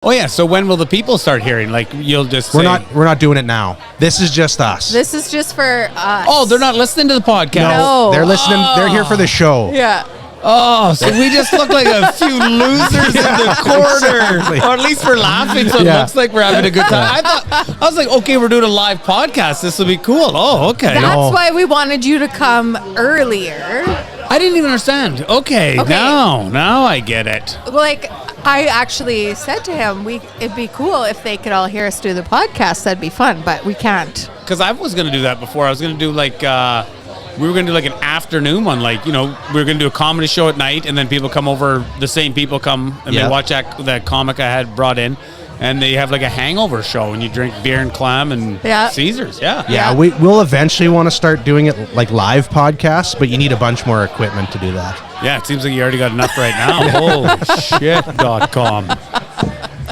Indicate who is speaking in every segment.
Speaker 1: Oh yeah, so when will the people start hearing? Like you'll just
Speaker 2: we're not doing it now. This is just us.
Speaker 3: This is just for us.
Speaker 1: Oh, they're not listening to the podcast.
Speaker 3: No.
Speaker 2: They're listening. They're here for the show.
Speaker 3: Yeah.
Speaker 1: Oh, so we just look like a few losers in the corner, or at least we're laughing, so it looks like we're having a good time. I was like, okay, we're doing a live podcast. This will be cool. Oh, okay.
Speaker 3: That's why we wanted you to come earlier.
Speaker 1: I didn't even understand. Okay. Now I get it.
Speaker 3: Like, I actually said to him, it'd be cool if they could all hear us do the podcast. That'd be fun, but we can't.
Speaker 1: Because I was going to do that before. I was going to do like, we were going to do like an afternoon one. Like, we were going to do a comedy show at night, and then people come over, the same people come, and they watch that comic I had brought in. And they have like a hangover show, and you drink beer and clam and Caesars.
Speaker 2: Yeah, we'll eventually want to start doing it like live podcasts, but you need a bunch more equipment to do that.
Speaker 1: Yeah, it seems like you already got enough right now. Holyshit.com.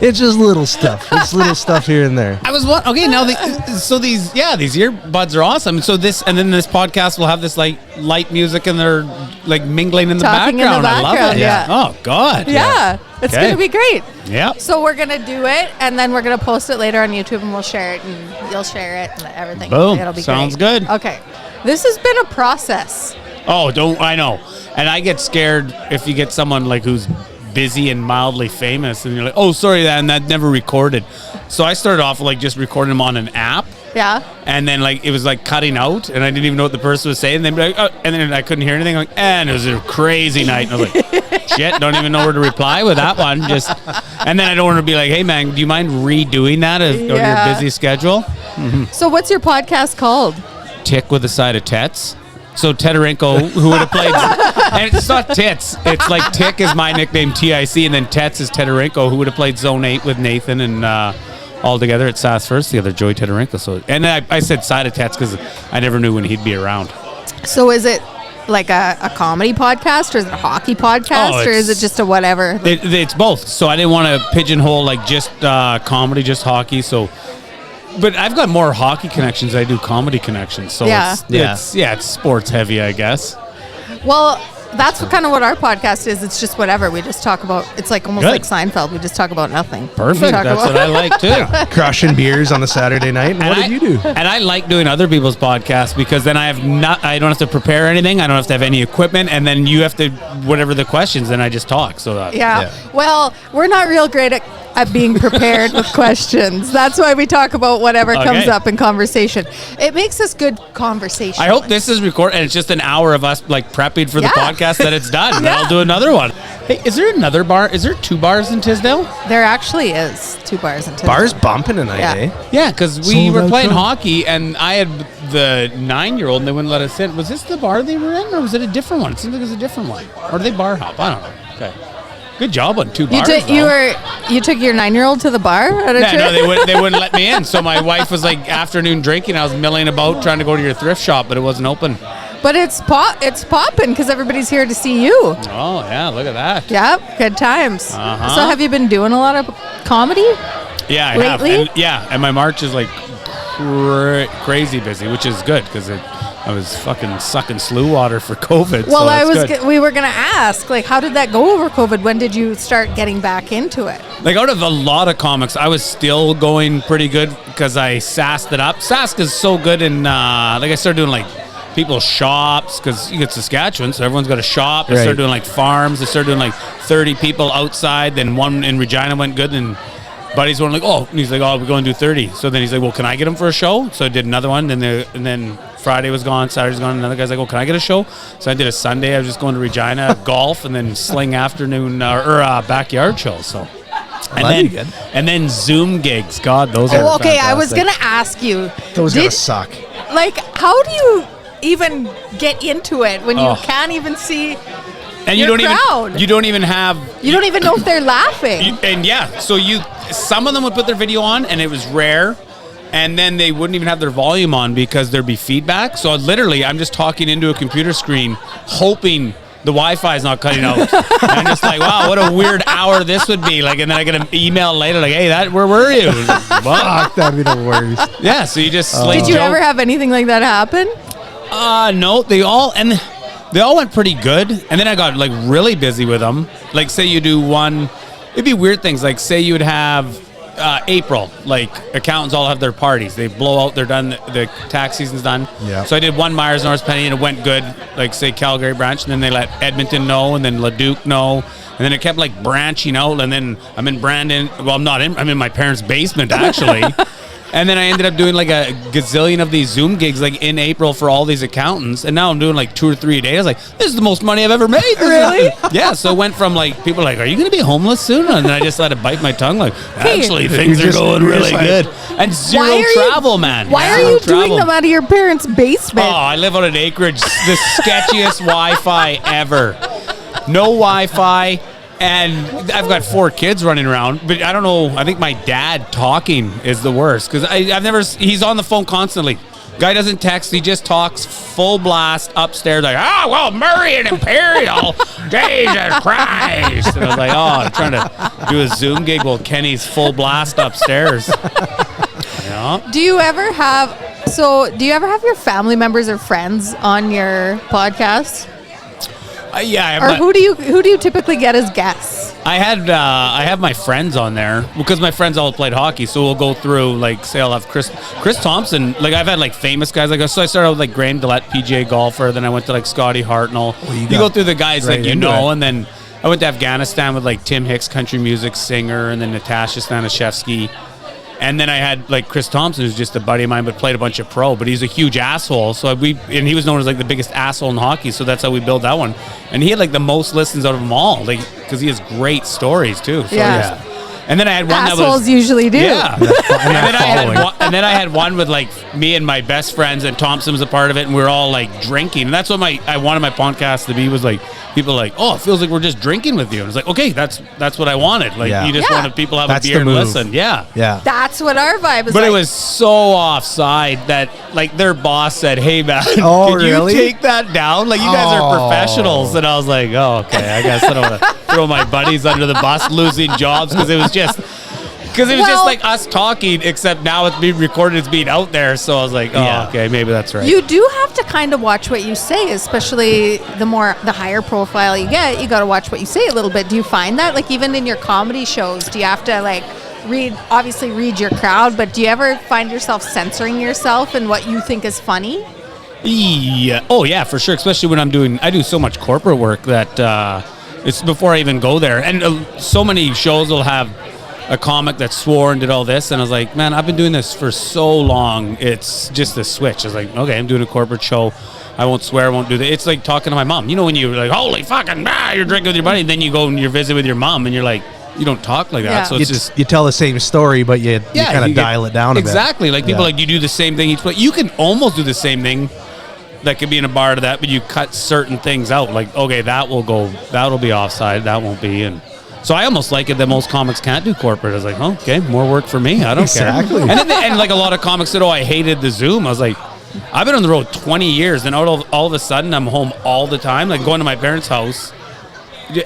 Speaker 2: It's just little stuff. It's little stuff here and there.
Speaker 1: I was okay. Now, these earbuds are awesome. So this podcast will have this like light music, and they're like mingling in the background. I love it.
Speaker 3: Yeah.
Speaker 1: Oh God.
Speaker 3: Yeah. It's going to be great.
Speaker 1: Yeah.
Speaker 3: So we're going to do it, and then we're going to post it later on YouTube, and we'll share it, and you'll share it, and everything.
Speaker 1: Boom.
Speaker 3: It'll be
Speaker 1: Sounds
Speaker 3: great.
Speaker 1: good.
Speaker 3: Okay. This has been a process.
Speaker 1: Oh, I know. And I get scared if you get someone like who's busy and mildly famous, and you're like, oh, sorry, and that never recorded. So I started off like just recording them on an app.
Speaker 3: Yeah.
Speaker 1: And then like it was like cutting out, and I didn't even know what the person was saying. And they'd be like, oh, and then I couldn't hear anything. Like, and it was a crazy night. And I was like, shit, don't even know where to reply with that one. And then I don't want to be like, hey man, do you mind redoing that on your busy schedule? Mm-hmm.
Speaker 3: So what's your podcast called?
Speaker 1: Tick with a side of Tets. So Tedarenko, who would have played, and it's not Tits. It's like Tick is my nickname, TIC, and then Tets is Tedarenko, who would have played Zone 8 with Nathan and all together at SAS First, the other Joey Tedarenko. So, and I said side of Tets because I never knew when he'd be around.
Speaker 3: So is it like a comedy podcast, or is it a hockey podcast, or is it just a whatever?
Speaker 1: It's both. So I didn't want to pigeonhole like just comedy, just hockey. So. But I've got more hockey connections than I do comedy connections. So it's sports heavy, I guess.
Speaker 3: Well, that's kind of what our podcast is. It's just whatever. We just talk about, it's like almost like Seinfeld. We just talk about nothing.
Speaker 1: Perfect. That's what I like too.
Speaker 2: Crushing beers on a Saturday night. And what did you do?
Speaker 1: And I like doing other people's podcasts because then I don't have to prepare anything. I don't have to have any equipment. And then you have to, whatever the questions, then I just talk. So
Speaker 3: Well, we're not real great at being prepared with questions. That's why we talk about whatever comes up in conversation. It makes us good conversation.
Speaker 1: I hope this is recorded and it's just an hour of us like prepping for the podcast that it's done. Then I'll do another one. Hey, is there another bar? Is there 2 bars in Tisdale?
Speaker 3: There actually is 2 bars in Tisdale.
Speaker 2: Bars bumping tonight, eh?
Speaker 1: Yeah, because we were playing hockey and I had the 9-year-old and they wouldn't let us in. Was this the bar they were in, or was it a different one? It seems like it was a different one. Or did they bar hop? I don't know. Okay. Good job on 2 bars.
Speaker 3: You took your 9-year-old to the bar at a church?
Speaker 1: No, they wouldn't let me in. So my wife was like afternoon drinking. I was milling about trying to go to your thrift shop, but it wasn't open.
Speaker 3: But it's popping because everybody's here to see you.
Speaker 1: Oh yeah, look at that.
Speaker 3: Yep, good times.
Speaker 1: Uh-huh.
Speaker 3: So have you been doing a lot of comedy?
Speaker 1: Yeah, I
Speaker 3: lately?
Speaker 1: have. And my March is like crazy busy, which is good because I was fucking sucking slew water for COVID.
Speaker 3: Well, we were gonna ask, like, how did that go over COVID? When did you start getting back into it?
Speaker 1: Like out of a lot of comics, I was still going pretty good because I sassed it up. Sask is so good, and like I started doing like people's shops because you get Saskatchewan, so everyone's got a shop. They started doing like farms. They started doing like 30 people outside. Then one in Regina went good, and buddies were like, oh, and he's like, oh, we're going to do 30. So then he's like, well, can I get him for a show? So I did another one, and then Friday was gone, Saturday's gone. Another guy's like, oh, can I get a show? So I did a Sunday. I was just going to Regina, golf, and then sling afternoon or backyard show. So. And then Zoom gigs. God, those are fantastic.
Speaker 3: I was going to ask you.
Speaker 2: Those are going to suck.
Speaker 3: Like, how do you even get into it when you can't even see
Speaker 1: and
Speaker 3: your crowd?
Speaker 1: You don't even know if they're laughing. Some of them would put their video on, and it was rare. And then they wouldn't even have their volume on because there'd be feedback. So literally, I'm just talking into a computer screen, hoping the Wi-Fi is not cutting out. And I'm just like, wow, what a weird hour this would be. Like, and then I get an email later, like, hey, where were you?
Speaker 2: Fuck, that'd be the worst.
Speaker 1: Yeah, so you just
Speaker 3: Did you ever have anything like that happen?
Speaker 1: No, they all went pretty good. And then I got like really busy with them. Like, say you do one it'd be weird things. Like, say you would have April, like accountants all have their parties. They blow out, they're done, the tax season's done.
Speaker 2: Yeah.
Speaker 1: So I did one Myers North Penny and it went good, like say Calgary branch, and then they let Edmonton know, and then Leduc know, and then it kept like branching out, and then I'm in Brandon. Well, I'm in my parents' basement actually. And then I ended up doing like a gazillion of these Zoom gigs like in April for all these accountants. And now I'm doing like 2 or 3 a day. I was like, this is the most money I've ever made.
Speaker 3: Really?
Speaker 1: Yeah. So it went from like, people like, are you going to be homeless soon? And then I just let it bite my tongue. Like, actually, things are going really good. And zero travel, man.
Speaker 3: Why are you doing them out of your parents' basement?
Speaker 1: Oh, I live on an acreage. The sketchiest Wi-Fi ever. No Wi-Fi. And I've got 4 kids running around, but I don't know. I think my dad talking is the worst because he's on the phone constantly. Guy doesn't text. He just talks full blast upstairs like, well, Murray and Imperial, Jesus Christ. And I was like, I'm trying to do a Zoom gig while Kenny's full blast upstairs. Yeah.
Speaker 3: Do you ever have your family members or friends on your podcast?
Speaker 1: Yeah.
Speaker 3: Or who do you typically get as guests?
Speaker 1: I have my friends on there because my friends all played hockey, so we'll go through like, say I'll have Chris Thompson. Like I've had like famous guys like, so I started with like Graham Dillette, PGA golfer, then I went to like Scotty Hartnell. You go through the guys that you know, and then I went to Afghanistan with like Tim Hicks, country music singer, and then Natasha Stanishevsky. And then I had like Chris Thompson, who's just a buddy of mine, but played a bunch of pro. But he's a huge asshole. So and he was known as like the biggest asshole in hockey. So that's how we built that one. And he had like the most listens out of them all, like because he has great stories too. So,
Speaker 3: yeah.
Speaker 1: And then I had one
Speaker 3: assholes
Speaker 1: that was
Speaker 3: usually do.
Speaker 1: Yeah. and then I had one with like me and my best friends, and Thompson was a part of it, and we were all like drinking. And that's what I wanted my podcast to be, was like people like, it feels like we're just drinking with you. And it's like, okay, that's what I wanted. Like you just wanted people to have a beer and listen. Yeah.
Speaker 2: Yeah.
Speaker 3: That's what our vibe is.
Speaker 1: But it was so offside that like their boss said, "Hey man, can
Speaker 2: really?
Speaker 1: you take that down? Like you guys are professionals." And I was like, "Oh, okay. I guess I don't want to throw my buddies under the bus, losing jobs because it was just like us talking, except now it's being recorded, it's being out there." So I was like, okay, maybe that's right.
Speaker 3: You do have to kind of watch what you say, especially the higher profile you get. You got to watch what you say a little bit. Do you find that, like, even in your comedy shows, do you have to like read your crowd, but do you ever find yourself censoring yourself and what you think is funny?
Speaker 1: Yeah. Oh yeah, for sure. Especially when I do so much corporate work that it's before I even go there, and so many shows will have a comic that swore and did all this, and I was like, man, I've been doing this for so long, it's just a switch. I was like, okay, I'm doing a corporate show, I won't swear, I won't do that. It's like talking to my mom. You know when you're like, holy fucking, you're drinking with your buddy, and then you go and you're visit with your mom, and you're like, you don't talk like that.
Speaker 3: Yeah.
Speaker 1: So it's
Speaker 2: you tell the same story, but you kind of dial it down a bit.
Speaker 1: Exactly. Like people like, you do the same thing each place. You can almost do the same thing that could be in a bar to that, but you cut certain things out. Like, okay, that'll be offside, that won't be. And so I almost like it that most comics can't do corporate. I was like, okay, more work for me. I don't care. And like a lot of comics said, I hated the Zoom. I was like, I've been on the road 20 years, and all of a sudden I'm home all the time, like going to my parents' house.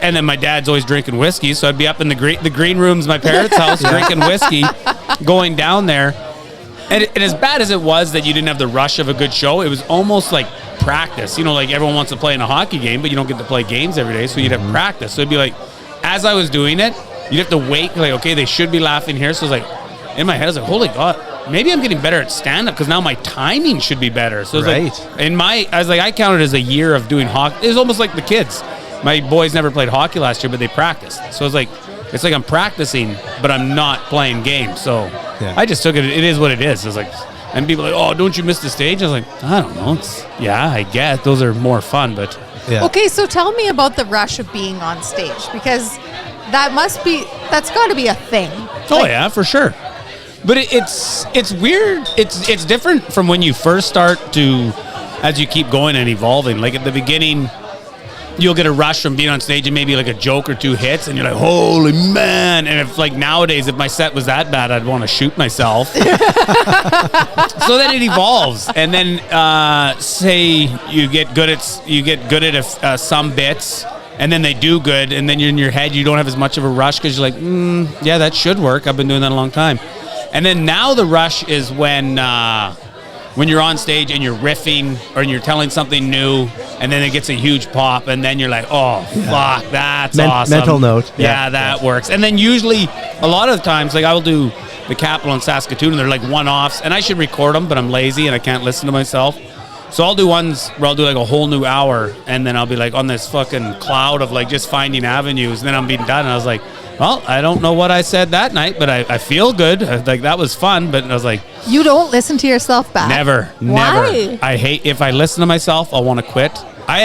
Speaker 1: And then my dad's always drinking whiskey, so I'd be up in the green rooms, my parents' house, drinking whiskey, going down there. And as bad as it was that you didn't have the rush of a good show, it was almost like practice. You know, like everyone wants to play in a hockey game, but you don't get to play games every day, so you'd have practice. So it'd be like, as I was doing it, you'd have to wait, like, okay, they should be laughing here. So I was like, in my head, I was like, holy God, maybe I'm getting better at stand-up because now my timing should be better. So it was like, I counted as a year of doing hockey. It was almost like the kids. My boys never played hockey last year, but they practiced. So it's like I'm practicing, but I'm not playing games. So I just took it. It is what it is. It's like, and people are like, oh, don't you miss the stage? I was like, I don't know. I get those are more fun, but.
Speaker 2: Yeah.
Speaker 3: Okay, so tell me about the rush of being on stage, because that's got to be a thing.
Speaker 1: Oh yeah, for sure. But it's weird. It's different from when you first start to as you keep going and evolving. Like at the beginning, you'll get a rush from being on stage and maybe like a joke or two hits, and you're like, holy man. And if like nowadays, if my set was that bad, I'd want to shoot myself. So then it evolves. And then say you get good at some bits, and then they do good, and then you're in your head, you don't have as much of a rush because you're like, yeah, that should work. I've been doing that a long time. And then now the rush is when you're on stage and you're riffing or you're telling something new, and then it gets a huge pop, and then you're like, oh, fuck, that's awesome.
Speaker 2: Mental note.
Speaker 1: Yeah, that works. And then usually, a lot of the times, like I will do the Capital in Saskatoon, and they're like one-offs, and I should record them, but I'm lazy and I can't listen to myself. So I'll do ones where I'll do like a whole new hour, and then I'll be like on this fucking cloud of like just finding avenues, and then I'm being done, and I was like, well, I don't know what I said that night, but I feel good. Like that was fun, but I was like,
Speaker 3: You don't listen to yourself back?
Speaker 1: never.
Speaker 3: Why?
Speaker 1: I hate, if I listen to myself, I'll want to quit. I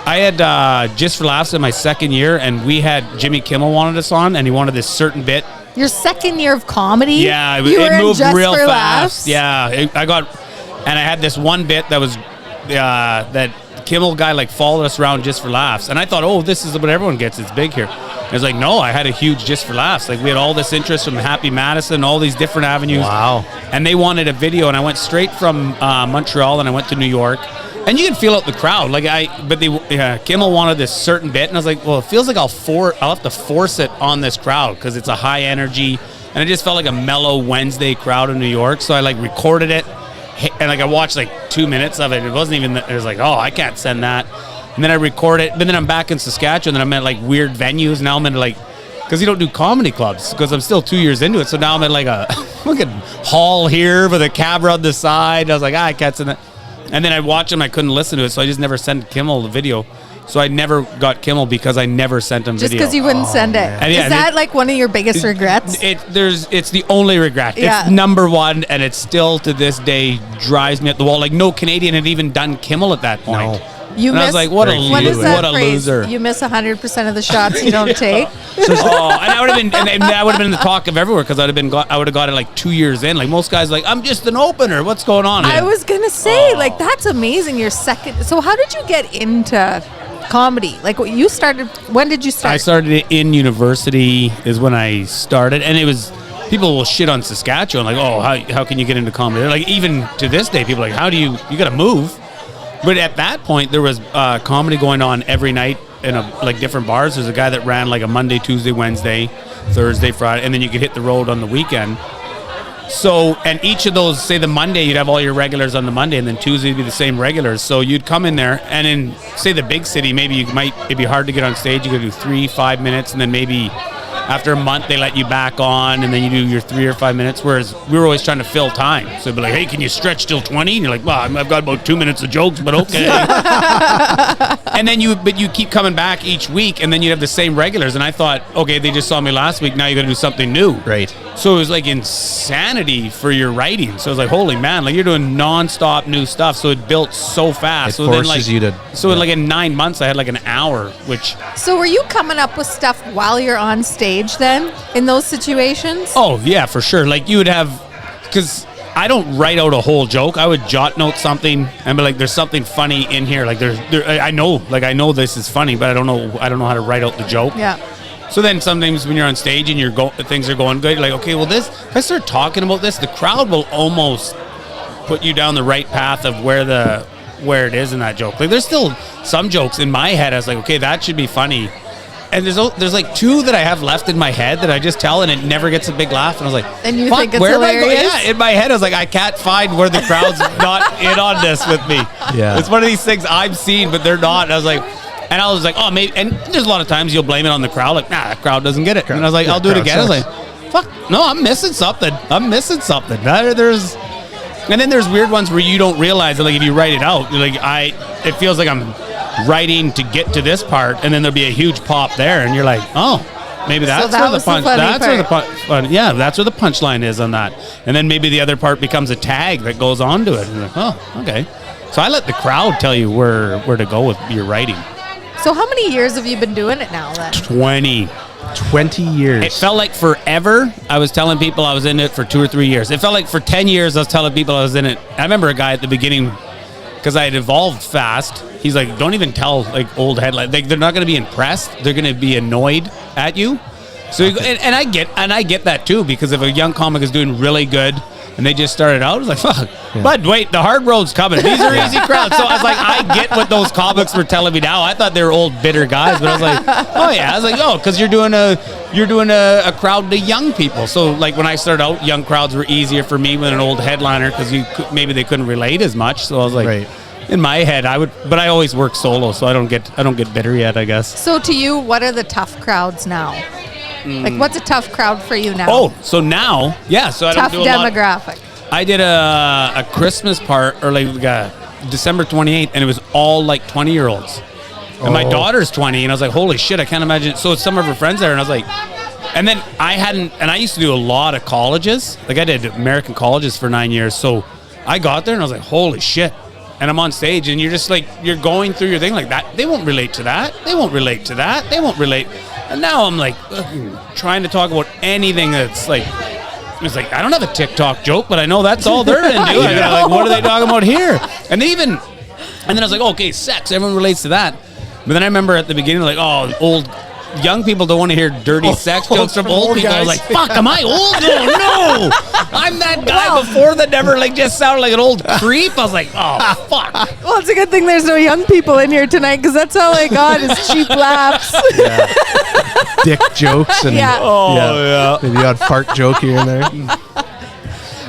Speaker 1: had Just for Laughs in my second year, and we had Jimmy Kimmel wanted us on, and he wanted this certain bit.
Speaker 3: Your second year of comedy?
Speaker 1: Yeah,
Speaker 3: You were
Speaker 1: it
Speaker 3: in
Speaker 1: moved
Speaker 3: Just
Speaker 1: real
Speaker 3: for
Speaker 1: fast.
Speaker 3: Laughs?
Speaker 1: Yeah, and I had this one bit that was that Kimmel guy like followed us around Just for Laughs, and I thought, oh, this is what everyone gets. It's big here. And it's like, no, I had a huge Just for Laughs. Like we had all this interest from Happy Madison, all these different avenues.
Speaker 2: Wow.
Speaker 1: And they wanted a video, and I went straight from Montreal, and I went to New York. And you can feel out the crowd, Kimmel wanted this certain bit, and I was like, well, it feels like I'll have to force it on this crowd because it's a high energy, and it just felt like a mellow Wednesday crowd in New York. So I like recorded it, and like I watched like 2 minutes of it. It wasn't even. It was like, oh, I can't send that. And then I record it, but then I'm back in Saskatchewan, and I'm at like weird venues. Now I'm in like, because you don't do comedy clubs, because I'm still 2 years into it. So now I'm at like a fucking hall here with a camera on the side. I was like, I can't send that. And then I watched him, I couldn't listen to it, so I just never sent Kimmel the video. So I never got Kimmel because I never sent him
Speaker 3: Just
Speaker 1: video.
Speaker 3: because you wouldn't send it.
Speaker 1: And
Speaker 3: Is that like one of your biggest regrets?
Speaker 1: It's the only regret.
Speaker 3: Yeah.
Speaker 1: It's number one, and it still to this day drives me at the wall. Like no Canadian had even done Kimmel at that point.
Speaker 2: No.
Speaker 3: You
Speaker 1: And I was like, what a loser.
Speaker 3: You miss 100% of the shots you don't take.
Speaker 1: And that would have been the talk of everywhere, because I would have got it like 2 years in. Like most guys, like I'm just an opener. What's going on?
Speaker 3: I was gonna say, like that's amazing. Your second. So how did you get into comedy? Like you started. When did you start?
Speaker 1: I started it in university is when I started, and it was. People will shit on Saskatchewan, like, oh, how can you get into comedy? They're like, even to this day, people are like, how do you got to move? But at that point, there was comedy going on every night in like different bars. There's a guy that ran like a Monday, Tuesday, Wednesday, Thursday, Friday, and then you could hit the road on the weekend. So, and each of those, say the Monday, you'd have all your regulars on the Monday, and then Tuesday would be the same regulars. So you'd come in there, and in, say, the big city, maybe it'd be hard to get on stage. You could do 3-5 minutes, and then maybe after a month, they let you back on, and then you do your 3 or 5 minutes, whereas we were always trying to fill time. So it'd be like, hey, can you stretch till 20? And you're like, well, I've got about 2 minutes of jokes, but okay. And then you keep coming back each week, and then you'd have the same regulars. And I thought, okay, they just saw me last week, now you got to do something new.
Speaker 2: Right.
Speaker 1: So it was like insanity for your writing. So it was like, holy man, like you're doing nonstop new stuff. So it built so fast.
Speaker 2: It
Speaker 1: so
Speaker 2: forces you to.
Speaker 1: So like in 9 months, I had like an hour, which.
Speaker 3: So were you coming up with stuff while you're on stage then in those situations?
Speaker 1: Oh yeah, for sure. Like you would have, because I don't write out a whole joke. I would jot note something and be like, there's something funny in here. Like I know this is funny, but I don't know how to write out the joke.
Speaker 3: Yeah.
Speaker 1: So then sometimes when you're on stage and things are going good, you're like, okay, well if I start talking about this, the crowd will almost put you down the right path of where it is in that joke. Like there's still some jokes in my head. I was like, okay, that should be funny. And there's like 2 that I have left in my head that I just tell, and it never gets a big laugh. And I was like,
Speaker 3: and you
Speaker 1: fuck,
Speaker 3: think it's
Speaker 1: where
Speaker 3: hilarious?
Speaker 1: am I going? Yeah, in my head I was like, I can't find where the crowd's not in on this with me.
Speaker 2: Yeah.
Speaker 1: It's one of these things I've seen, but they're not. And I was like, oh, maybe. And there's a lot of times you'll blame it on the crowd. Like, nah, that crowd doesn't get it. And I was like, I'll do it again. I was like, fuck, no, I'm missing something. And then there's weird ones where you don't realize that, like, if you write it out, like, it feels like I'm writing to get to this part, and then there'll be a huge pop there, and you're like, oh, maybe that's where the punch. That's where the punchline is on that. And then maybe the other part becomes a tag that goes on to it. And you're like, oh, okay. So I let the crowd tell you where to go with your writing.
Speaker 3: So how many years have you been doing it now then?
Speaker 2: 20 years.
Speaker 1: It felt like forever. I was telling people I was in it for 2 or 3 years. It felt like for 10 years I was telling people I was in it. I remember a guy at the beginning, because I had evolved fast. He's like, don't even tell like old headlines. Like, they're not going to be impressed. They're going to be annoyed at you. So and I get that too, because if a young comic is doing really good and they just started out, it's like, fuck. Yeah. But wait, the hard road's coming. These are easy crowds. So I was like, I get what those comics were telling me now. I thought they were old bitter guys, but I was like, oh yeah. I was like, oh, because you're doing a crowd to young people. So like when I started out, young crowds were easier for me with an old headliner, because maybe they couldn't relate as much. So I was like,
Speaker 2: right.
Speaker 1: in my head, I would, but I always work solo, so I don't get bitter yet, I guess.
Speaker 3: So to you, what are the tough crowds now? Like, what's a tough crowd for you now?
Speaker 1: Oh, so now, yeah, so I
Speaker 3: tough
Speaker 1: don't do a lot.
Speaker 3: demographic.
Speaker 1: I did a Christmas part, or like December 28th, and it was all like 20-year-olds. And my daughter's 20, and I was like, holy shit, I can't imagine. So some of her friends there, and I was like, and then I used to do a lot of colleges. Like I did American colleges for 9 years. So I got there and I was like, holy shit. And I'm on stage and you're just like, you're going through your thing like that. They won't relate to that. They won't relate to that. They won't relate. And now I'm like trying to talk about anything that's like, it's like, I don't have a TikTok joke, but I know that's all they're into. I gotta, like, what are they talking about here? And then I was like, okay, sex. Everyone relates to that. But then I remember at the beginning, like, oh, young people don't want to hear dirty sex jokes from old people. I was like, fuck, am I old? No. I'm that guy before that never like just sounded like an old creep. I was like, oh, fuck.
Speaker 3: Well, it's a good thing there's no young people in here tonight because that's all I got is cheap laughs.
Speaker 2: Yeah. Dick jokes and maybe odd fart joke here and there.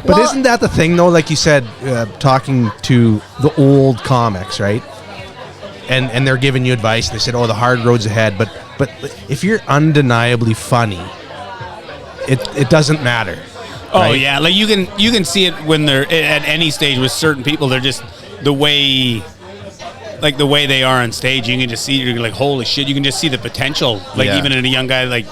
Speaker 2: But isn't that the thing, though? Like you said, talking to the old comics, right? And they're giving you advice. They said, oh, the hard road's ahead. But if you're undeniably funny, it doesn't matter.
Speaker 1: Oh,
Speaker 2: right?
Speaker 1: yeah. Like you can see it when they're at any stage with certain people. They're just the way they are on stage. You can just see, you're like, holy shit. You can just see the potential. Like even in a young guy, like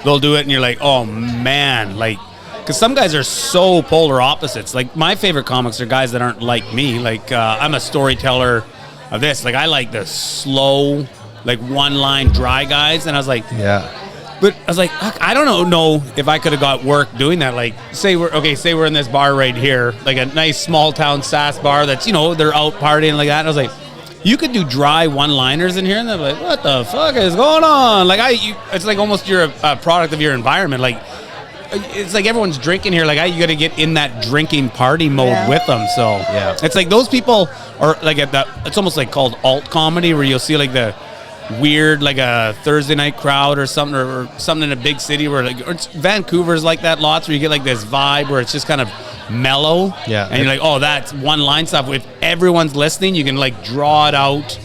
Speaker 1: they'll do it and you're like, oh, man. Like, because some guys are so polar opposites. Like my favorite comics are guys that aren't like me. Like I'm a storyteller of this. Like I like the slow, like one-line dry guys, and I was like, but I was like, I don't know if I could have got work doing that. Like, say we're in this bar right here, like a nice small town sass bar that's, they're out partying like that. And I was like, you could do dry one-liners in here, and they're like, what the fuck is going on? Like it's like almost you're a product of your environment. Like it's like everyone's drinking here. Like you got to get in that drinking party mode with them. So it's like those people are like it's almost like called alt comedy, where you'll see like the weird, like a Thursday night crowd or something, or something in a big city where like, or it's Vancouver's like that lots, where you get like this vibe where it's just kind of mellow. And you're like, oh, that's one line stuff. If everyone's listening, you can like draw it out.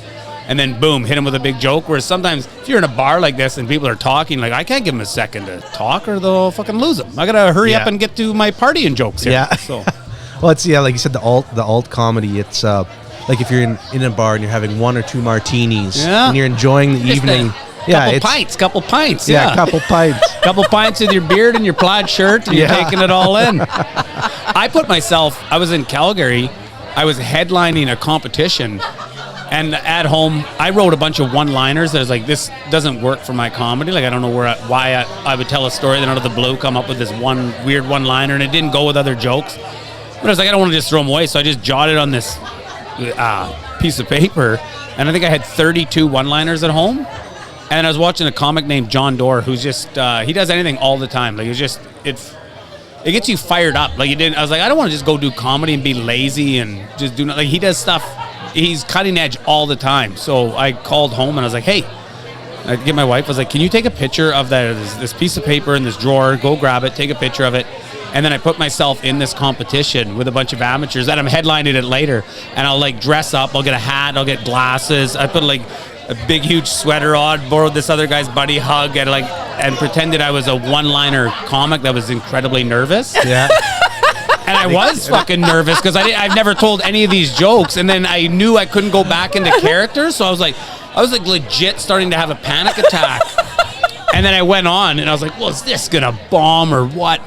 Speaker 1: And then, boom, hit them with a big joke. Whereas sometimes, if you're in a bar like this and people are talking, like, I can't give them a second to talk or they'll fucking lose them. I got to hurry up and get to my partying jokes here. Yeah. So.
Speaker 2: Well, it's, like you said, the alt comedy, it's like if you're in a bar and you're having one or two martinis and you're enjoying the evening.
Speaker 1: Couple pints.
Speaker 2: Couple pints.
Speaker 1: Couple pints with your beard and your plaid shirt and you're taking it all in. I was in Calgary. I was headlining a competition. And at home, I wrote a bunch of one-liners that was like, this doesn't work for my comedy. Like, I don't know why I would tell a story, then out of the blue come up with this one weird one-liner, and it didn't go with other jokes. But I was like, I don't want to just throw them away, so I just jotted on this piece of paper, and I think I had 32 one-liners at home. And I was watching a comic named John Doerr, who's just, he does anything all the time. Like, it gets you fired up. Like, I was like, I don't want to just go do comedy and be lazy and just do nothing. Like, he does stuff. He's cutting edge all the time. So I called home and I was like, hey, I get my wife. I was like, can you take a picture of this piece of paper in this drawer? Go grab it, take a picture of it. And then I put myself in this competition with a bunch of amateurs that I'm headlining it later. And I'll like dress up. I'll get a hat. I'll get glasses. I put like a big, huge sweater on, borrowed this other guy's buddy hug and pretended I was a one-liner comic that was incredibly nervous.
Speaker 2: Yeah.
Speaker 1: And I was fucking nervous because I've never told any of these jokes, and then I knew I couldn't go back into character, so I was like legit starting to have a panic attack. And then I went on, and I was like, well, is this gonna bomb or what?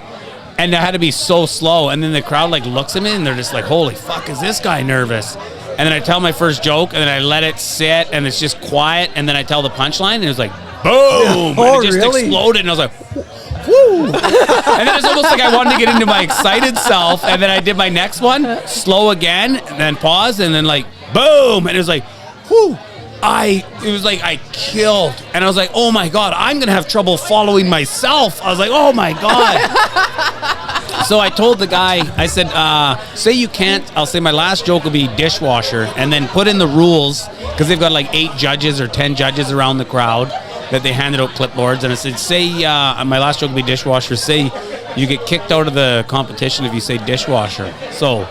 Speaker 1: And I had to be so slow, and then the crowd like looks at me, and they're just like, holy fuck, is this guy nervous? And then I tell my first joke, and then I let it sit, and it's just quiet, and then I tell the punchline, and it was like, boom! And it just exploded, and I was like, woo! And then it's almost like I wanted to get into my excited self, and then I did my next one, slow again, and then pause, and then like, boom! And it was like, whoo! It was like I killed, and I was like, oh my God, I'm gonna have trouble following myself. I was like, oh my God. So I told the guy, I said, say you can't, I'll say my last joke will be dishwasher, and then put in the rules, because they've got like 8 judges or 10 judges around the crowd that they handed out clipboards, and I said, say my last joke will be dishwasher, say you get kicked out of the competition if you say dishwasher. So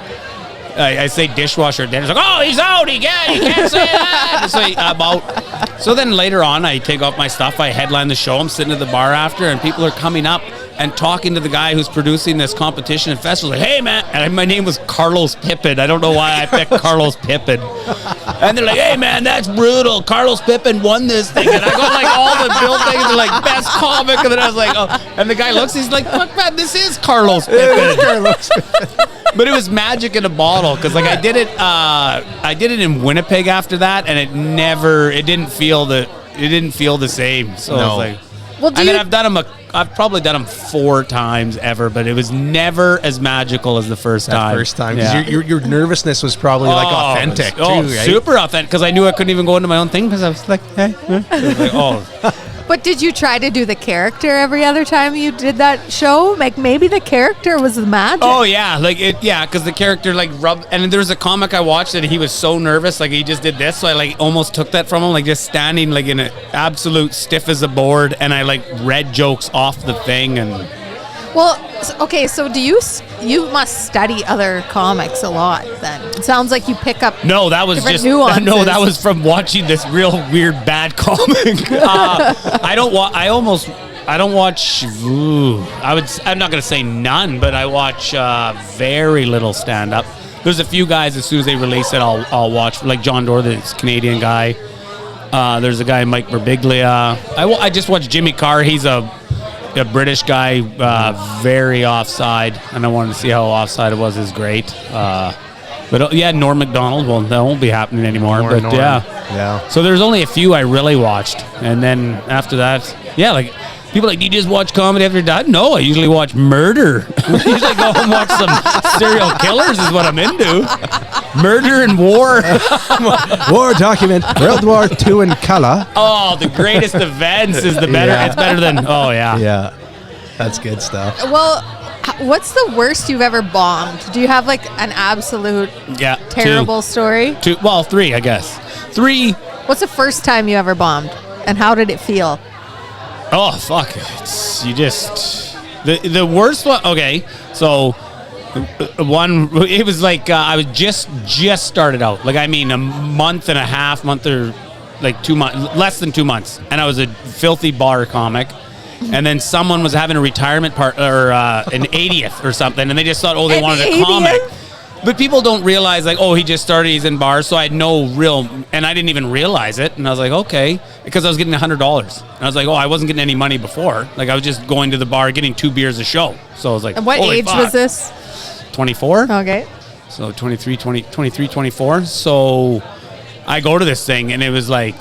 Speaker 1: I say dishwasher. Then it's like, oh, he's out. He can't say that. It's like, I'm out. So then later on, I take off my stuff. I headline the show. I'm sitting at the bar after, and people are coming up and talking to the guy who's producing this competition and festival. Like, hey, man. And my name was Carlos Pippen. I don't know why I picked Carlos Pippen. And they're like, hey, man, that's brutal. Carlos Pippen won this thing. And I got like all the bill things. They're like, best comic. And then I was like, oh. And the guy looks, he's like, fuck, man, this is Carlos Pippen. But it was magic in a bottle, because like I did it in Winnipeg after that, and it didn't feel the same. So I was like, well, I've probably done them 4 times ever, but it was never as magical as the first time.
Speaker 2: First time, because your nervousness was probably like authentic too, right?
Speaker 1: Super authentic, because I knew I couldn't even go into my own thing, because I was like, hey.
Speaker 3: But did you try to do the character every other time you did that show? Like maybe the character was the magic.
Speaker 1: Oh yeah, because the character like rubbed. And there was a comic I watched that he was so nervous, like he just did this, so I like almost took that from him, like just standing like in an absolute stiff as a board, and I like read jokes off the thing. And
Speaker 3: well, okay, so you must study other comics a lot then. It sounds like you pick up
Speaker 1: that was just
Speaker 3: nuances.
Speaker 1: No, that was from watching this real weird bad comic. I don't watch. I'm not gonna say none, but I watch very little stand up. There's a few guys, as soon as they release it, I'll watch, like John Doerr, this Canadian guy. There's a guy, Mike Birbiglia. I just watched Jimmy Carr. He's a British guy, very offside, and I wanted to see how offside it was. Is great. But Norm Macdonald. Well, that won't be happening anymore. But Norm.
Speaker 2: Yeah.
Speaker 1: So there's only a few I really watched, and then after that, like people are like, do you just watch comedy after you're done? No, I usually watch murder. I usually go and watch some serial killers. Is what I'm into. Murder and war.
Speaker 2: War document. World War II in color.
Speaker 1: Oh, the greatest events is the better. Yeah. It's better than. Oh yeah.
Speaker 2: Yeah, that's good stuff.
Speaker 3: Well, what's the worst you've ever bombed? Do you have like an absolute terrible story? 2. Well,
Speaker 1: 3, I guess. 3.
Speaker 3: What's the first time you ever bombed, and how did it feel?
Speaker 1: Oh fuck! The worst one. Okay, so. It was like I was just started out. Like I mean, a month and a half, or like 2 months, less than 2 months, and I was a filthy bar comic. And then someone was having a retirement part or an 80th or something, and they just thought, they wanted a comic. But people don't realize, like, he just started, he's in bars, so I had no real, and I didn't even realize it. And I was like, okay, because I was getting $100. And I was like, I wasn't getting any money before. Like I was just going to the bar, getting 2 beers a show. So I was like,
Speaker 3: and what age was this?
Speaker 1: 24.
Speaker 3: Okay.
Speaker 1: So 23, 24. So I go to this thing, and it was like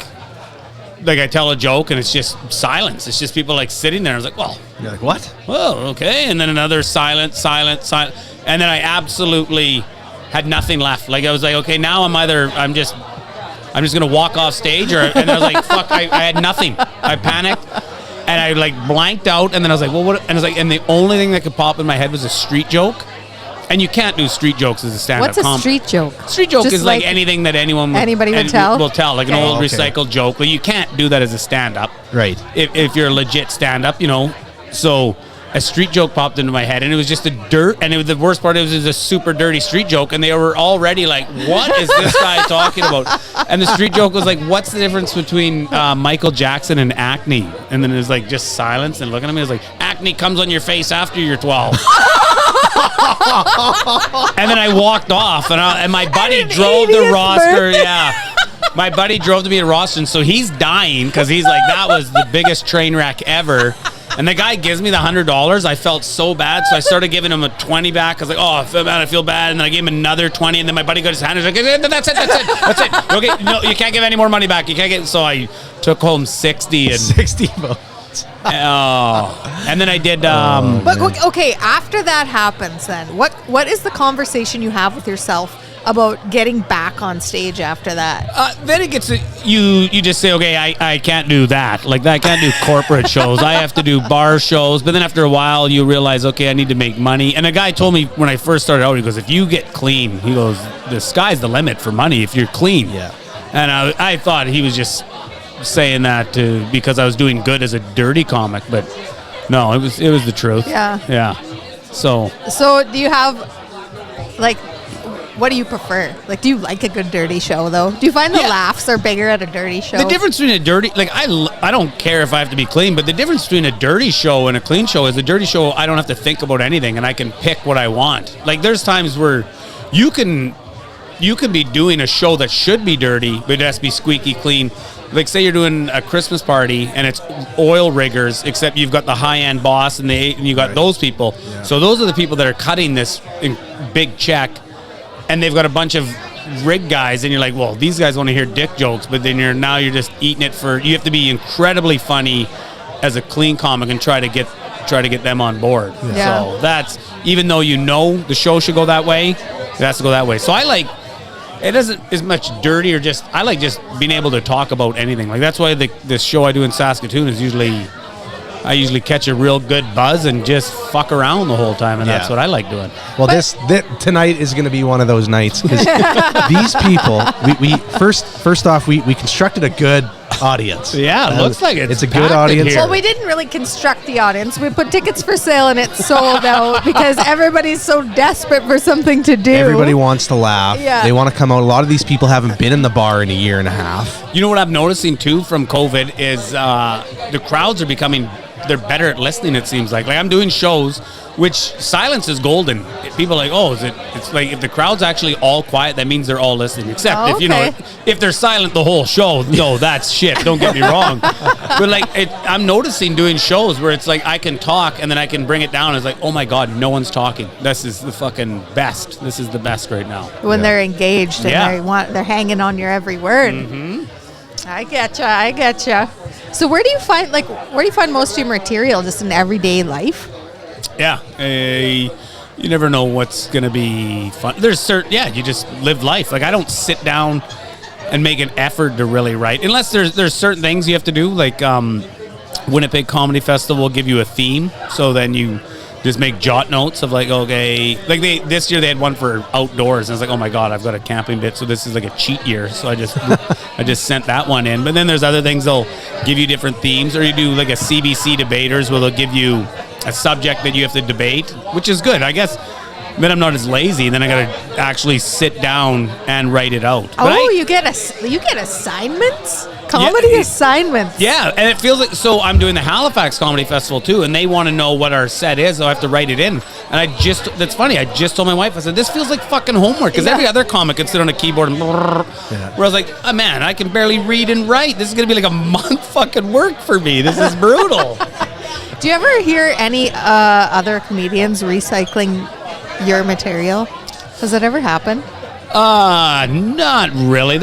Speaker 1: I tell a joke, and it's just silence. It's just people like sitting there. I was like, well.
Speaker 2: You're like, what?
Speaker 1: Oh, okay. And then another silent. And then I absolutely had nothing left. Like I was like, okay, now I'm just going to walk off stage. And I was like, fuck, I had nothing. I panicked. And I like blanked out. And then I was like, well, what? And I was like, and the only thing that could pop in my head was a street joke. And you can't do street jokes as a stand-up
Speaker 3: What's a street joke?
Speaker 1: Street joke is like anything that anybody would tell? Will tell, like an old recycled joke. But you can't do that as a stand-up.
Speaker 2: Right.
Speaker 1: If you're a legit stand-up, So a street joke popped into my head, and it was just the worst part, it was a super dirty street joke, and they were already like, what is this guy talking about? And the street joke was like, what's the difference between Michael Jackson and acne? And then it was like just silence, and looking at me, it was like, acne comes on your face after you're 12. And then I walked off, and my buddy drove the roster. Yeah. My buddy drove to me to roster, and so he's dying because he's like, that was the biggest train wreck ever. And the guy gives me the $100. I felt so bad, so I started giving him a 20 back. I was like, I feel bad. And then I gave him another 20, and then my buddy got his hand. He's like, that's it. Okay, no, you can't give any more money back. You can't get. So I took home 60 and
Speaker 2: 60 votes.
Speaker 1: And then I did.
Speaker 3: But okay, after that happens, then what is the conversation you have with yourself about getting back on stage after that?
Speaker 1: Then it gets you just say, okay, I can't do that. Like I can't do corporate shows. I have to do bar shows. But then after a while, you realize, okay, I need to make money. And a guy told me when I first started out, he goes, if you get clean, he goes, the sky's the limit for money if you're clean.
Speaker 2: Yeah. And
Speaker 1: I thought he was just saying that because I was doing good as a dirty comic, but no, it was the truth.
Speaker 3: Yeah.
Speaker 1: So
Speaker 3: do you have like what do you prefer? Like, do you like a good dirty show though? Do you find the laughs are bigger at a dirty show?
Speaker 1: The difference between a dirty, like I don't care if I have to be clean, but the difference between a dirty show and a clean show is a dirty show I don't have to think about anything and I can pick what I want. Like there's times where you can be doing a show that should be dirty, but it has to be squeaky clean. Like say you're doing a Christmas party and it's oil riggers, except you've got the high-end boss and you got those people. Yeah. So those are the people that are cutting this big check, and they've got a bunch of rig guys, and you're like, well, these guys want to hear dick jokes, but then you're just eating it for. You have to be incredibly funny as a clean comic and try to get them on board. Yeah. So that's, even though you know the show should go that way, it has to go that way. So I like. It isn't as much dirty or just, I like just being able to talk about anything. Like that's why this show I do in Saskatoon is I usually catch a real good buzz and just fuck around the whole time, and that's what I like doing.
Speaker 2: Well, this tonight is going to be one of those nights because these people, we first off we constructed a good audience.
Speaker 1: Yeah, it looks like
Speaker 2: it's a good audience.
Speaker 3: Well, we didn't really construct the audience. We put tickets for sale and it's sold out because everybody's so desperate for something to do.
Speaker 2: Everybody wants to laugh. Yeah. They want to come out. A lot of these people haven't been in the bar in a year and a half.
Speaker 1: You know what I'm noticing too from COVID is the crowds are becoming. They're better at listening, it seems like. Like I'm doing shows, which silence is golden. People are like, oh, it's like if the crowd's actually all quiet, that means they're all listening. Except if they're silent the whole show, no, that's shit. Don't get me wrong. But like I'm noticing doing shows where it's like I can talk and then I can bring it down. It's like, oh my God, no one's talking. This is the fucking best. This is the best right now.
Speaker 3: When they're engaged and they're hanging on your every word. Mm-hmm. I getcha. So where do you find most of your material? Just in everyday life?
Speaker 1: Yeah. You never know what's going to be fun. There's you just live life. Like I don't sit down and make an effort to really write. Unless there's certain things you have to do. Like Winnipeg Comedy Festival will give you a theme. So then you just make jot notes of like, okay, like this year they had one for outdoors, and I was like, oh my God, I've got a camping bit, so this is like a cheat year. So I just sent that one in. But then there's other things they'll give you different themes, or you do like a CBC debaters where they'll give you a subject that you have to debate, which is good, I guess. Then I'm not as lazy. Then I got to actually sit down and write it out.
Speaker 3: You get assignments? Comedy assignments.
Speaker 1: Yeah, and it feels like, so I'm doing the Halifax Comedy Festival too, and they want to know what our set is, so I have to write it in. And that's funny, I just told my wife, I said, this feels like fucking homework, because every other comic could sit on a keyboard and where I was like, oh man, I can barely read and write. This is going to be like a month fucking work for me. This is brutal.
Speaker 3: Do you ever hear any other comedians recycling your material? Has that ever happened?
Speaker 1: Not really.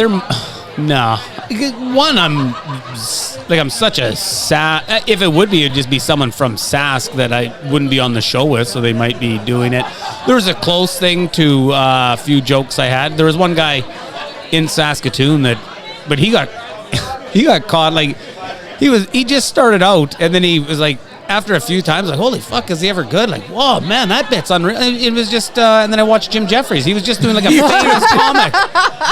Speaker 1: No. One, I'm such a if it would be, it'd just be someone from Sask that I wouldn't be on the show with, so they might be doing it. There was a close thing to a few jokes I had. There was one guy in Saskatoon but he got caught. Like he just started out, and then he was like, after a few times, like, holy fuck, is he ever good? Like, whoa, man, that bit's unreal. It was just, and then I watched Jim Jeffries. He was just doing like a famous comic.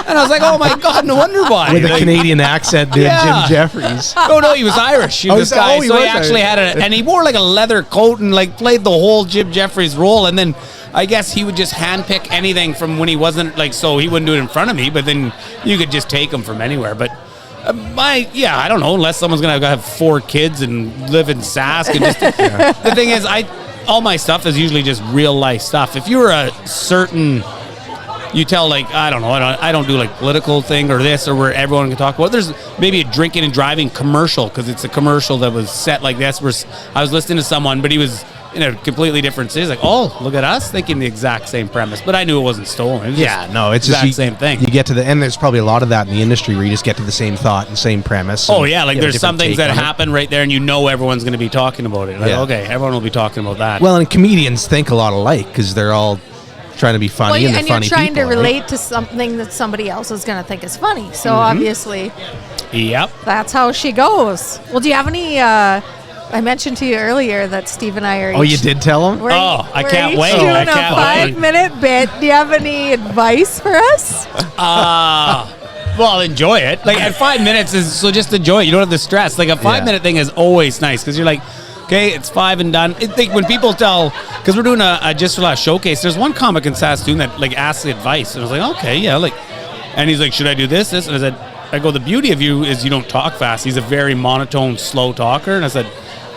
Speaker 1: And I was like, oh my God, no wonder why.
Speaker 2: With a Canadian accent, dude, Jim Jeffries.
Speaker 1: No, he was Irish. He was guy. So he actually had and he wore like a leather coat and like played the whole Jim Jeffries role. And then I guess he would just handpick anything from when he wasn't like, so he wouldn't do it in front of me, but then you could just take him from anywhere. But I don't know, unless someone's gonna have 4 kids and live in Sask. And just, the thing is, all my stuff is usually just real life stuff. If you're a certain, you tell like, I don't know, I don't do like political thing or this or where everyone can talk about. There's maybe a drinking and driving commercial, because it's a commercial that was set like this, where I was listening to someone, but he was in a completely different city. Like, oh, look at us thinking the exact same premise, but I knew it wasn't stolen. It was
Speaker 2: it's
Speaker 1: the exact same thing.
Speaker 2: You get to the end. There's probably a lot of that in the industry where you just get to the same thought and same premise.
Speaker 1: Oh yeah, like there's some things that happen right there, and you know everyone's going to be talking about it. Like, okay, everyone will be talking about that.
Speaker 2: Well, and comedians think a lot alike because they're all trying to be funny, and
Speaker 3: you're trying to relate to something that somebody else is going to think is funny. So obviously, that's how she goes. Well, do you have any? I mentioned to you earlier that Steve and I are.
Speaker 2: Oh, you did tell him?
Speaker 1: I can't wait.
Speaker 3: Doing a 5-minute bit. Do you have any advice for us?
Speaker 1: Well, enjoy it. Like at 5 minutes so just enjoy it. You don't have the stress. Like a 5-minute thing is always nice, because you're like, Okay, it's 5 and done. I think when people tell, because we're doing a Just for Laughs showcase, there's one comic in Saskatoon that like asks the advice, and I was like, okay, yeah, like, and he's like, should I do this? And I said, the beauty of you is you don't talk fast. He's a very monotone, slow talker, and I said,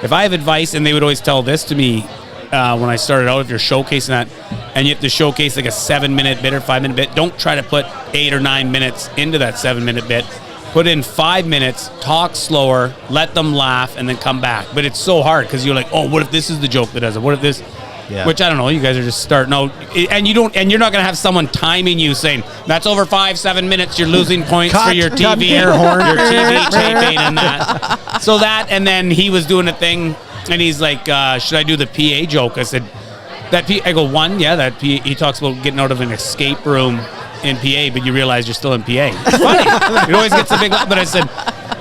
Speaker 1: if I have advice, and they would always tell this to me when I started out, if you're showcasing that, and you have to showcase like a 7-minute bit or 5-minute bit, don't try to put 8 or 9 minutes into that 7-minute bit. Put in 5 minutes, talk slower, let them laugh, and then come back. But it's so hard because you're like, oh, what if this is the joke that does it? What if this? Yeah. Which I don't know. You guys are just starting out, and you're not gonna have someone timing you saying that's over 5-7 minutes. You're losing points for your TV air horn, your TV taping, and that. So that, and then he was doing a thing, and he's like, should I do the PA joke? I said, I go, that PA. He talks about getting out of an escape room in PA, but you realize you're still in PA. It's funny. It always gets a big laugh. But I said,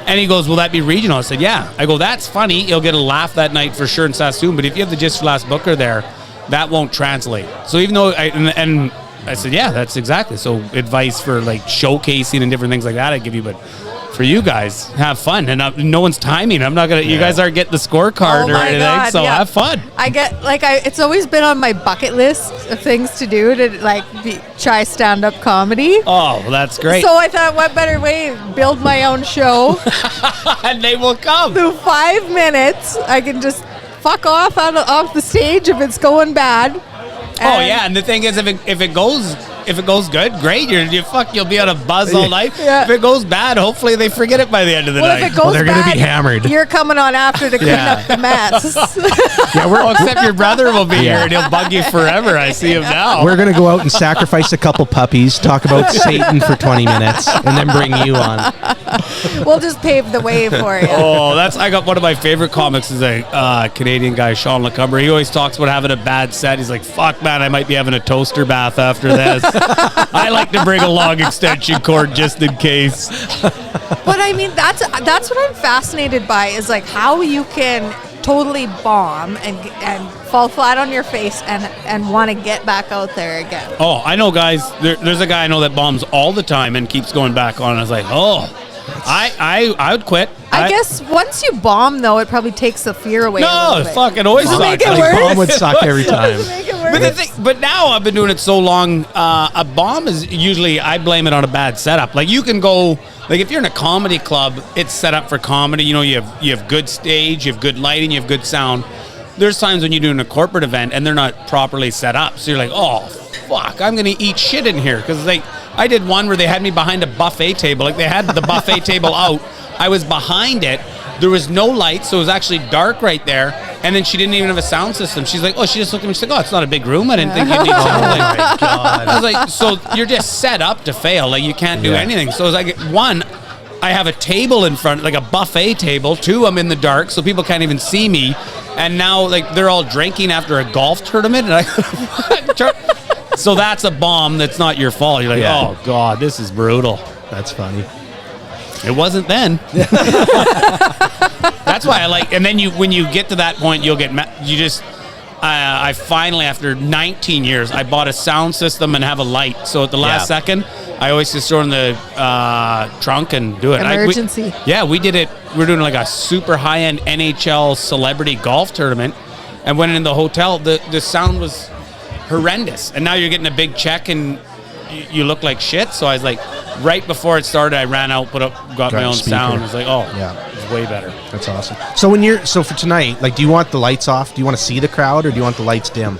Speaker 1: and he goes, will that be regional? I said, yeah. I go, that's funny. You'll get a laugh that night for sure in Saskatoon. But if you have the Just for Laughs booker there, that won't translate. So even though, and I said, yeah, that's exactly. So advice for like showcasing and different things like that I give you, but for you guys, have fun. And no one's timing. I'm not going to, you guys aren't getting the scorecard or anything. God, so have fun.
Speaker 3: I get, it's always been on my bucket list of things to do to try stand-up comedy.
Speaker 1: Oh, well, that's great.
Speaker 3: So I thought, what better way, build my own show.
Speaker 1: And they will come.
Speaker 3: Through 5 minutes, I can just fuck off off the stage if it's going bad.
Speaker 1: And the thing is, if it goes good, great. You'll be on a buzz all night.
Speaker 3: Yeah.
Speaker 1: If it goes bad, hopefully they forget it by the end of the night.
Speaker 3: If it goes
Speaker 2: they're going to be hammered.
Speaker 3: You're coming on after to clean up the mess.
Speaker 1: Except your brother will be here and he'll bug you forever. I see him now.
Speaker 2: We're going to go out and sacrifice a couple puppies, talk about Satan for 20 minutes, and then bring you on.
Speaker 3: We'll just pave the way for you.
Speaker 1: Oh, I got one of my favorite comics is a Canadian guy, Sean LeCumber. He always talks about having a bad set. He's like, fuck, man, I might be having a toaster bath after this. I like to bring a long extension cord just in case.
Speaker 3: But I mean, that's what I'm fascinated by is like how you can totally bomb and fall flat on your face and want to get back out there again.
Speaker 1: Oh, I know guys. There's a guy I know that bombs all the time and keeps going back on. I was like, I would quit.
Speaker 3: I guess once you bomb, though, it probably takes the fear away.
Speaker 1: No, it fucking always sucks.
Speaker 3: Make it worse?
Speaker 2: Bomb would suck every time.
Speaker 1: But now I've been doing it so long. A bomb is usually I blame it on a bad setup. Like you can go, like if you're in a comedy club, it's set up for comedy. You know, you have good stage, you have good lighting, you have good sound. There's times when you're doing a corporate event and they're not properly set up. So you're like, oh fuck, I'm gonna eat shit in here because like I did one where they had me behind a buffet table. Like they had the buffet table out. I was behind it. There was no light, so it was actually dark right there. And then she didn't even have a sound system. She's like, she just looked at me. She's like, it's not a big room. I didn't think you'd need sound. Oh my God. I was like, so you're just set up to fail. Like you can't do anything. So it's like, one, I have a table in front, like a buffet table. Two, I'm in the dark, so people can't even see me. And now, like, they're all drinking after a golf tournament. And so that's a bomb that's not your fault. You're like, oh, God, this is brutal.
Speaker 2: That's funny.
Speaker 1: It wasn't then. That's why I like, and then when you get to that point, you'll get, I finally, after 19 years, I bought a sound system and have a light. So at the last second, I always just throw in the trunk and do it.
Speaker 3: Emergency.
Speaker 1: We did it. We're doing like a super high-end NHL celebrity golf tournament. And went in the hotel, the sound was horrendous. And now you're getting a big check and you look like shit. So I was like, right before it started, I ran out, got my own sound. I was like, it's way better.
Speaker 2: That's awesome. So for tonight, like, do you want the lights off? Do you want to see the crowd, or do you want the lights dim?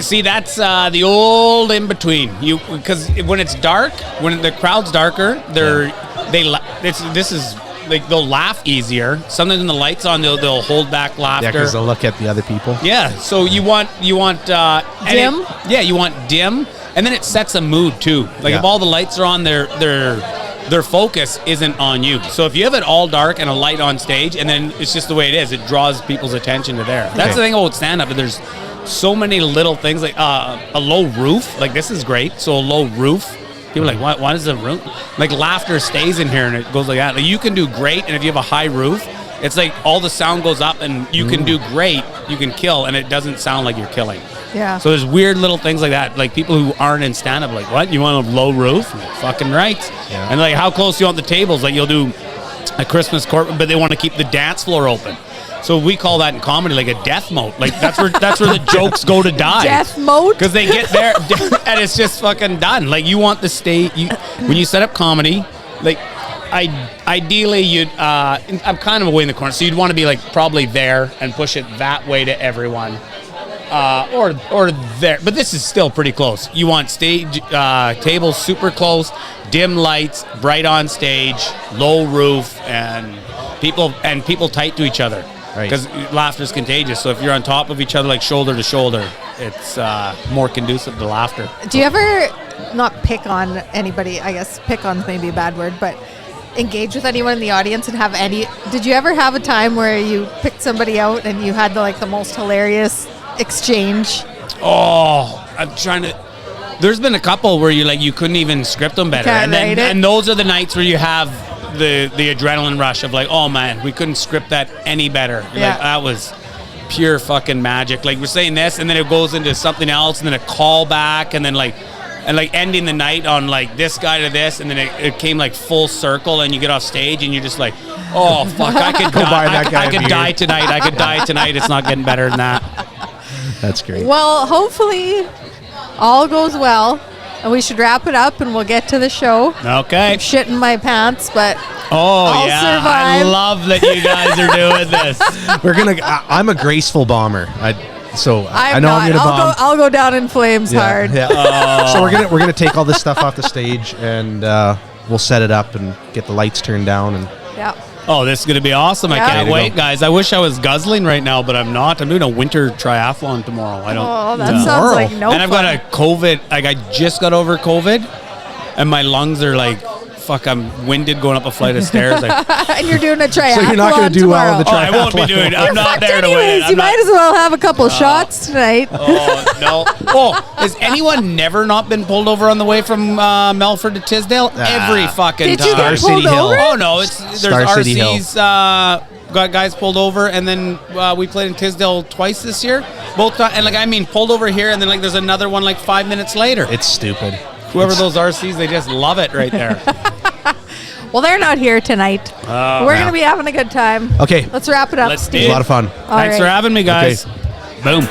Speaker 1: See, that's the old in between. Because when it's dark, when the crowd's darker, they'll laugh easier. Sometimes when the light's on, they'll hold back laughter.
Speaker 2: Yeah, because they'll look at the other people.
Speaker 1: Yeah, so you want
Speaker 3: dim.
Speaker 1: You want dim. And then it sets a mood too. Like if all the lights are on, their focus isn't on you. So if you have it all dark and a light on stage, and then it's just the way it is, it draws people's attention to there. That's the thing about stand-up. There's so many little things, like a low roof. Like this is great. So a low roof. People are like, why does the roof? Like laughter stays in here and it goes like that. Like you can do great, and if you have a high roof, it's like all the sound goes up and you can do great, you can kill, and it doesn't sound like you're killing.
Speaker 3: Yeah.
Speaker 1: So there's weird little things like that. Like people who aren't in stand-up, like, what? You want a low roof? Fucking right. Yeah. And like, how close do you want the tables? Like you'll do a Christmas court, but they want to keep the dance floor open. So we call that in comedy like a death moat. Like that's where the jokes go to die.
Speaker 3: Death moat?
Speaker 1: Because they get there and it's just fucking done. Like you want the stage, when you set up comedy, like ideally you'd, I'm kind of away in the corner, so you'd want to be like probably there and push it that way to everyone. Or there, but this is still pretty close. You want stage tables super close, dim lights, bright on stage, low roof, and people tight to each other.
Speaker 2: Right.
Speaker 1: Because laughter is contagious. So if you're on top of each other, like shoulder to shoulder, it's more conducive to laughter.
Speaker 3: Do you ever not pick on anybody? I guess pick on maybe a bad word, but engage with anyone in the audience and have any? Did you ever have a time where you picked somebody out and you had the most hilarious exchange?
Speaker 1: Oh, I'm trying to. There's been a couple where you couldn't even script them better, and those are the nights where you have the adrenaline rush of like, oh man, we couldn't script that any better.
Speaker 3: Yeah.
Speaker 1: Like that was pure fucking magic. Like we're saying this, and then it goes into something else, and then a callback, and then ending the night on like this guy to this, and then it came like full circle, and you get off stage, and you're just like, oh fuck, I could die. I could die tonight. I could die tonight. It's not getting better than that.
Speaker 2: That's great.
Speaker 3: Well, hopefully all goes well, and we should wrap it up, and we'll get to the show.
Speaker 1: Okay.
Speaker 3: I'm shitting my pants, but I'll survive.
Speaker 1: I love that you guys are doing this.
Speaker 2: I'm a graceful bomber. I know I'm gonna bomb.
Speaker 3: I'll go down in flames hard.
Speaker 2: Yeah. So we're gonna take all this stuff off the stage, and we'll set it up and get the lights turned down. And
Speaker 3: yeah.
Speaker 1: Oh, this is going to be awesome.
Speaker 3: Yeah.
Speaker 1: I can't wait, guys. I wish I was guzzling right now, but I'm not. I'm doing a winter triathlon tomorrow.
Speaker 3: Oh, that sounds like no fun.
Speaker 1: And I've got a COVID. Like, I just got over COVID, and my lungs are like, fuck, I'm winded going up a flight of stairs.
Speaker 3: And you're doing a triathlon.
Speaker 2: So you're not going to do well in the triathlon.
Speaker 1: I won't be doing it. I'm not there to win.
Speaker 3: You might as well have a couple shots tonight.
Speaker 1: Oh, no. Oh, has anyone never not been pulled over on the way from Melford to Tisdale? Every fucking time.
Speaker 3: Did you get pulled over?
Speaker 1: Oh, no. There's RCs, got guys pulled over, and then we played in Tisdale twice this year. Both times. And, pulled over here, and then, there's another one, 5 minutes later.
Speaker 2: It's stupid.
Speaker 1: Whoever those RCs, they just love it right there.
Speaker 3: Well, they're not here tonight. We're going to be having a good time.
Speaker 2: Okay.
Speaker 3: Let's wrap it up.
Speaker 1: Let's do
Speaker 2: it. It was a lot of fun.
Speaker 1: Thanks for having me, guys.
Speaker 2: Okay.
Speaker 1: Boom.